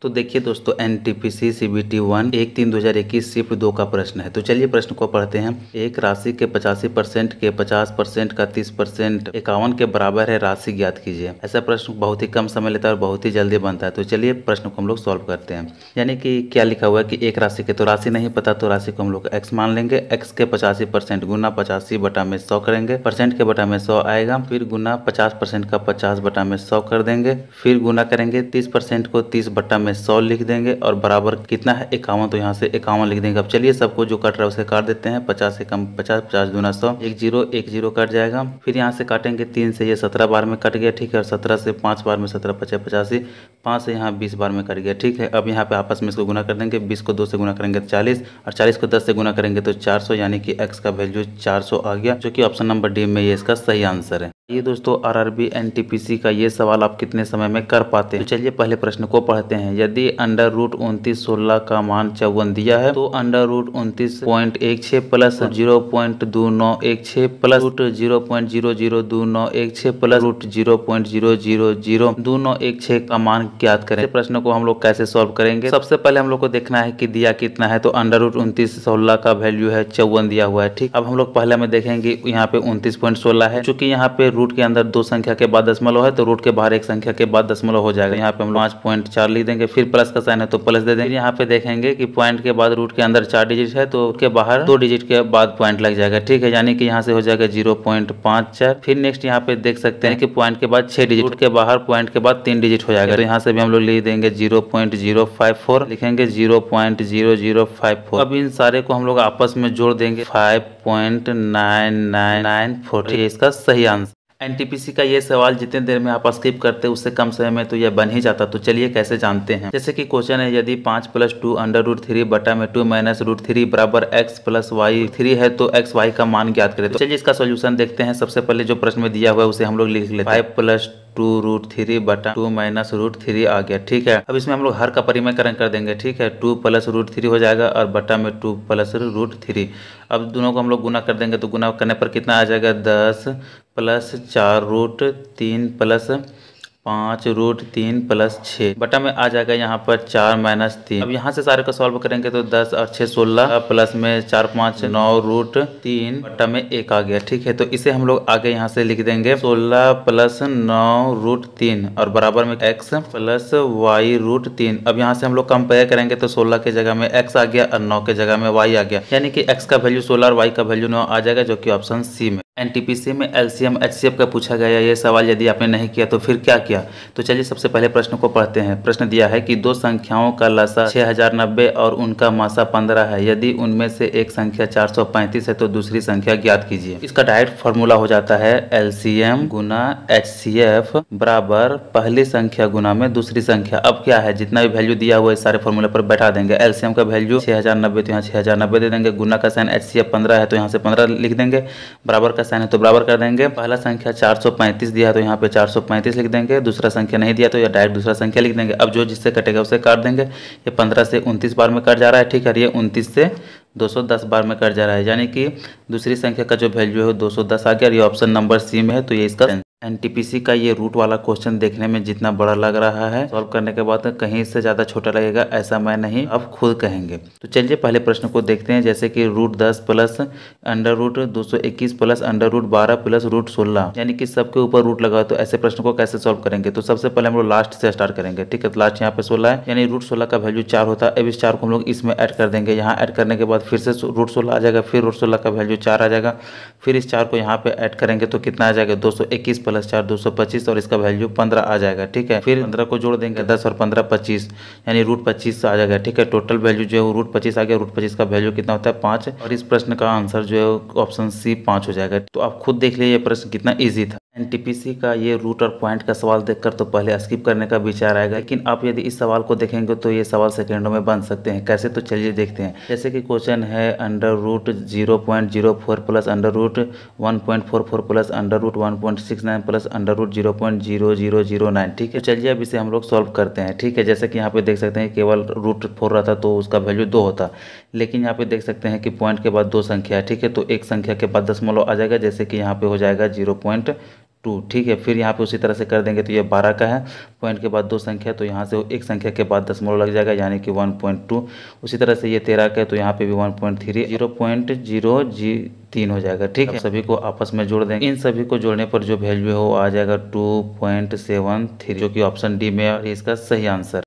तो देखिए दोस्तों, एनटीपीसी सीबीटी 1 1/3/2021 शिफ्ट 2 का प्रश्न है। तो चलिए प्रश्न को पढ़ते हैं। एक राशि के 85% के 50% का 30% 51 के बराबर है, राशि ज्ञात कीजिए। ऐसा प्रश्न बहुत ही कम समय लेता है और बहुत ही जल्दी बनता है। तो चलिए प्रश्न को हम लोग सॉल्व करते हैं। यानी कि क्या लिखा हुआ है कि एक राशि के, तो राशि नहीं पता तो राशि को हम लोग एक्स मान लेंगे। एक्स के 85% गुना 85/100 करेंगे, परसेंट के बटा में 100 आएगा, फिर गुना 50% का 50/100 कर देंगे, फिर गुना करेंगे 30% को 30/100 100 लिख देंगे और बराबर कितना है 51, तो यहाँ से 51 लिख देंगे। अब चलिए सबको जो कट रहा है उसे काट देते हैं। 50 से कम 50, 50 दूना 100, 1 0 कट जाएगा। फिर यहाँ से काटेंगे 3 से, ये 17 बार में कट गया, ठीक है। और 17 से 5 बार में 17 50 85, 5 से यहाँ 20 बार में कट गया, ठीक है। अब यहाँ पे आपस में इसको गुना कर देंगे। 20 को 2 से गुना करेंगे तो 40, और 40 को 10 से गुना करेंगे तो 400, यानी कि एक्स का वैल्यू 400 आ गया, जो कि ऑप्शन नंबर डी में ये इसका सही आंसर है। ये दोस्तों आरआरबी एनटीपीसी का ये सवाल आप कितने समय में कर पाते हैं। तो चलिए पहले प्रश्न को पढ़ते हैं। यदि अंडर रूट 29/16 का मान 54 दिया है, तो under root 29.16 plus 0.2916 plus root 0.002916 plus root 0.000216 का मान ज्ञात करें। इस प्रश्न को हम लोग कैसे सॉल्व करेंगे? सबसे पहले हम लोग को देखना है कि दिया कितना है। तो अंडर रूट 29/16 का वैल्यू है 54 दिया हुआ है, ठीक। अब हम लोग पहले में देखेंगे यहाँ पे 29.16 है, चूंकि यहाँ पे रूट के अंदर 2 संख्या के बाद दशमलव है, तो रूट के बाहर एक संख्या के बाद दशमलव हो जाएगा। यहाँ पे हम 5.4 लिख देंगे, फिर प्लस का साइन है तो प्लस दे देंगे। यहाँ पे देखेंगे कि पॉइंट के बाद रूट के अंदर 4 डिजिट है, तो उसके बाहर 2 डिजिट के बाद पॉइंट लग जाएगा, ठीक है। यानी कि यहाँ से हो जाएगा 0.54। फिर नेक्स्ट यहाँ पे देख सकते हैं कि पॉइंट के बाद 6 डिजिट, रूट के बाहर पॉइंट के बाद 3 डिजिट हो जाएगा, तो यहाँ से भी हम लोग लिख देंगे 0.054, लिखेंगे 0.0054। अब इन सारे को हम लोग आपस में जोड़ देंगे 5.9994, इसका सही आंसर। एनटीपीसी का ये सवाल जितने देर में आप स्किप करते हैं उससे कम समय में तो यह बन ही जाता। तो चलिए कैसे जानते हैं। जैसे कि क्वेश्चन है, यदि 5 + 2 अंडर रूट 3 बटा में 2 - रूट 3 बराबर x + y3 है, तो x y का मान ज्ञात करें। तो चलिए इसका सोल्यूशन देखते हैं। सबसे पहले जो प्रश्न में दिया हुआ है उसे हम लोग लिख लेते हैं। 5 + 2 रूट 3 बटा 2 - रूट 3 आ गया, ठीक है। अब इसमें हम लोग हर का परिमेयकरण कर देंगे, ठीक है। 2 + रूट 3 हो जाएगा और बटा में 2 + रूट 3। अब दोनों को हम लोग गुना कर देंगे, तो गुना करने पर कितना आ जाएगा 10 + 4 रूट 3 + 5 रूट 3 + 6 बटा में आ जाएगा यहाँ पर 4 - 3। अब यहाँ से सारे को सॉल्व करेंगे तो 10 और 6 16 प्लस में 4 5 9 रूट 3 बटा में 1 आ गया, ठीक है। तो इसे हम लोग आगे यहाँ से लिख देंगे 16 + 9 रूट 3 और बराबर में x + y रूट 3। अब यहाँ से हम लोग कंपेयर करेंगे तो 16 के जगह में x आ गया और 9 के जगह में y आ गया, यानी कि x का वैल्यू 16 और y का वैल्यू 9 आ जाएगा, जो कि ऑप्शन सी में। एनटीपीसी में एलसीएम एचसीएफ का पूछा गया ये सवाल, यदि आपने नहीं किया तो फिर क्या किया। तो चलिए सबसे पहले प्रश्न को पढ़ते हैं। प्रश्न दिया है कि दो संख्याओं का लसा 6090 और उनका मासा 15 है। यदि उनमें से एक संख्या 435 है तो दूसरी संख्या ज्ञात कीजिए। इसका डायरेक्ट फॉर्मूला हो जाता है एलसीएम गुना एचसीएफ बराबर पहली संख्या गुना में दूसरी संख्या। अब क्या है, जितना भी वैल्यू दिया हुआ है सारे फॉर्मूले पर बैठा देंगे। एलसीएम का वैल्यू 6090 तो यहाँ 6090 दे देंगे, गुना का साइन एचसीएफ 15 है तो यहाँ से 15 लिख देंगे, बराबर का साइन है तो बराबर कर देंगे। पहला संख्या 435 दिया है तो यहाँ पे 435 लिख देंगे, दूसरा संख्या नहीं दिया तो या डायरेक्ट दूसरा संख्या लिख देंगे। अब जो जिससे कटेगा उसे काट देंगे। ये 15 से 29 बार में कट जा रहा है, ठीक है। ये 29 से 210 बार में कट जा रहा है, यानी कि दूसरी संख्या का जो वैल्यू है 210 आ गया और ये ऑप्शन नंबर सी में है, तो ये इसका। एनटीपीसी का ये रूट वाला क्वेश्चन देखने में जितना बड़ा लग रहा है, सॉल्व करने के बाद कहीं से ज़्यादा छोटा लगेगा, ऐसा मैं नहीं अब खुद कहेंगे। तो चलिए पहले प्रश्न को देखते हैं। जैसे कि root 10 plus under root 221 plus under root 12 plus root 16, यानी कि सबके ऊपर रूट लगा, तो ऐसे प्रश्न को कैसे सॉल्व करेंगे। तो सबसे पहले हम लोग लास्ट से स्टार्ट करेंगे, ठीक है। तो लास्ट यहाँ पे 16 है, यानी रूट 16 का वैल्यू 4 होता है। अब इस 4 को हम लोग इसमें ऐड कर देंगे। यहाँ ऐड करने के बाद फिर से रूट 16 आ जाएगा, फिर रूट 16 का वैल्यू 4 आ जाएगा, फिर इस 4 को यहाँ पे ऐड करेंगे तो कितना आ जाएगा 221 + 4 225 और इसका वैल्यू 15 आ जाएगा, ठीक है। फिर 15 को जोड़ देंगे, 10 और 15 25, यानी रूट 25 आ जाएगा, ठीक है। टोटल वैल्यू जो है रूट 25 आ गया। रूट 25 का वैल्यू कितना होता है 5, और इस प्रश्न का आंसर जो है ऑप्शन सी 5 हो जाएगा। तो आप खुद देख लीजिए ये प्रश्न कितना ईजी था। एनटीपीसी का ये रूट और पॉइंट का सवाल देखकर तो पहले स्किप करने का विचार आएगा, लेकिन आप यदि इस सवाल को देखेंगे तो ये सवाल सेकंडों में बन सकते हैं। कैसे, तो चलिए देखते हैं। जैसे कि क्वेश्चन है under root 0.04 plus under root 1.44 plus under root 1.69 plus under root 0.0009, ठीक है। चलिए अब इसे हम लोग सॉल्व करते हैं, ठीक है। जैसे कि यहाँ पे देख सकते हैं केवल रूट 4 रहता तो उसका वैल्यू 2 होता, लेकिन यहाँ पे देख सकते हैं कि पॉइंट के बाद 2 संख्या है, ठीक है। तो एक संख्या के बाद दशमलव आ जाएगा, जैसे कि यहाँ पे हो जाएगा 0.2 2। ठीक है, फिर यहाँ पे उसी तरह से कर देंगे तो ये 12 का है। पॉइंट के बाद 2 संख्या, तो यहाँ से एक संख्या के बाद दशमलव लग जाएगा, यानी कि 1.2। उसी तरह से ये 13 का है तो यहाँ पे भी 1.3 0.003 हो जाएगा। ठीक है, सभी को आपस में जोड़ देंगे। इन सभी को जोड़ने पर जो वैल्यू है वो आ जाएगा 2.73, जो कि ऑप्शन डी में है इसका सही आंसर।